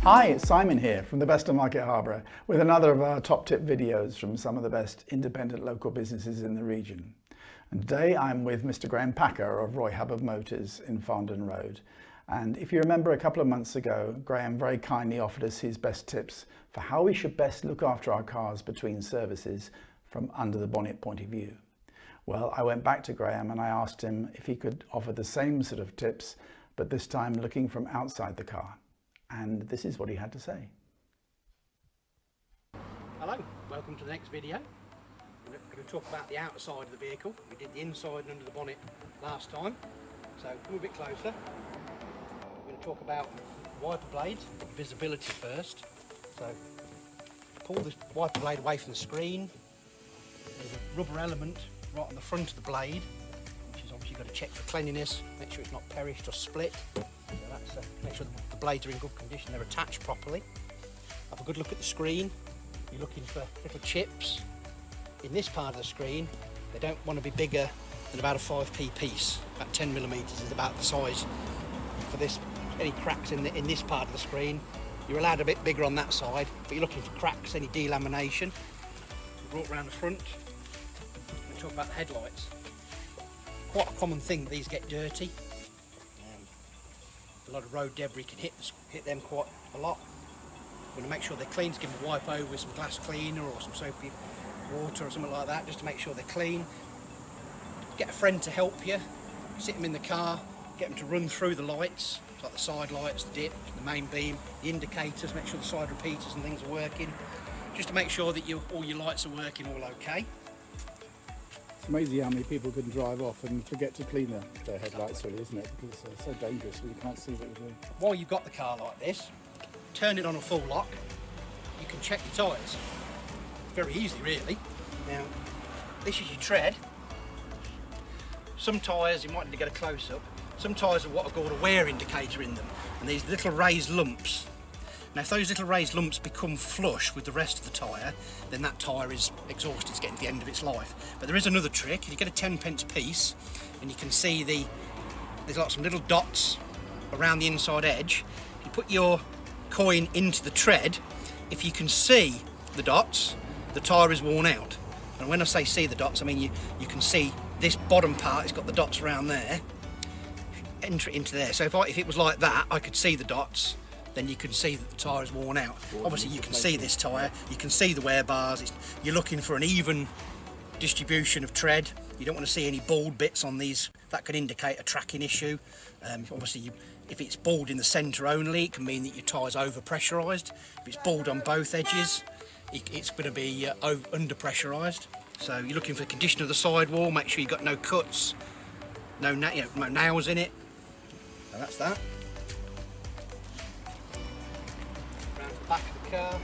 Hi, it's Simon here from the Bestof Market Harborough with another of our top tip videos from some of the best independent local businesses in the region. And today I'm with Mr. Graham Packer of Hubbard Motors in Farndon Road. And if you remember a couple of months ago, Graham very kindly offered us his best tips for how we should best look after our cars between services from under the bonnet point of view. Well, I went back to Graham and I asked him if he could offer the same sort of tips, but this time looking from outside the car. And this is what he had to say. Hello, welcome to the next video. We're going to talk about the outside of the vehicle. We did the inside and under the bonnet last time, so come a bit closer. We're going to talk about wiper blades, visibility first. So pull the wiper blade away from the screen. There's a rubber element right on the front of the blade, which is obviously got to check for cleanliness, make sure it's not perished or split. So that's make sure the blades are in good condition, they're attached properly. Have a good look at the screen. You're looking for little chips. In this part of the screen, they don't want to be bigger than about a 5p piece. About 10mm is about the size for this. Any cracks in this part of the screen, you're allowed a bit bigger on that side, but you're looking for cracks, any delamination. Brought around the front. We'll talk about the headlights. Quite a common thing, these get dirty. A lot of road debris can hit them quite a lot. We're going to make sure they're clean, so give them a wipe over with some glass cleaner or some soapy water or something like that, just to make sure they're clean. Get a friend to help you, sit them in the car, get them to run through the lights, like the side lights, the dip, the main beam, the indicators, make sure the side repeaters and things are working, just to make sure that all your lights are working all okay. It's amazing how many people can drive off and forget to clean their headlights, really, isn't it? Because it's so dangerous when you can't see what you're doing. While you've got the car like this, turn it on a full lock, you can check your tyres. Very easily, really. Now, this is your tread. Some tyres, you might need to get a close-up, some tyres have what are called a wear indicator in them, and these little raised lumps. Now, if those little raised lumps become flush with the rest of the tyre, then that tyre is exhausted, it's getting to the end of its life. But there is another trick. You get a 10p piece, and you can see there's like some little dots around the inside edge. You put your coin into the tread, if you can see the dots, the tyre is worn out. And when I say see the dots, I mean you can see this bottom part, it's got the dots around there. Enter it into there. So if it was like that, I could see the dots, then you can see that the tyre is worn out. Obviously you can see this tyre, you can see the wear bars, you're looking for an even distribution of tread. You don't want to see any bald bits on these, that could indicate a tracking issue. Obviously if it's bald in the centre only, it can mean that your tyre's over pressurised. If it's bald on both edges, it's going to be under pressurised. So you're looking for the condition of the sidewall, make sure you've got no cuts, no nails in it. So that's that. Back of the car,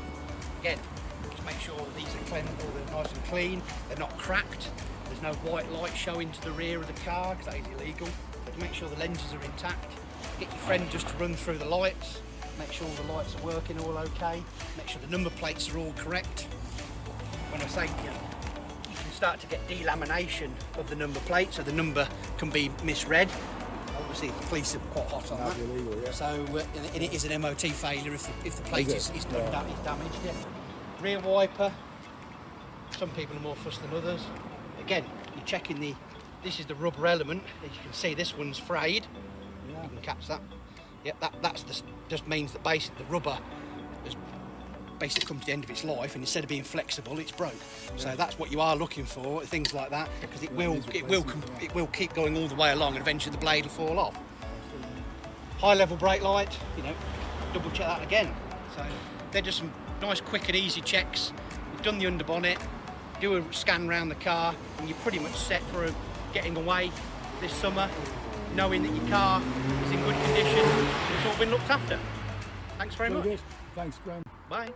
again, just make sure these are clean, all they're nice and clean, they're not cracked, there's no white light showing to the rear of the car because that is illegal. So to make sure the lenses are intact, get your friend just to run through the lights, make sure all the lights are working all okay, make sure the number plates are all correct. When I say you can start to get delamination of the number plate, so the number can be misread. Obviously the police are quite hot on that. Illegal, yeah. So and it is an MOT failure if the plate is damaged. Yeah. Rear wiper, some people are more fussed than others. Again, you're checking this is the rubber element. As you can see, this one's frayed. Yeah. You can catch that. Yeah, just means that basically the rubber has basically come to the end of its life, and instead of being flexible, it's broke. Yeah. So that's what you are looking for, things like that, because it will keep going all the way along, and eventually the blade will fall off. High level brake light, double check that again. So they're just some nice, quick and easy checks. You've done the underbonnet, do a scan around the car, and you're pretty much set for getting away this summer, knowing that your car is in good condition and it's all been looked after. Thanks very much. Thanks, Graham. Bye.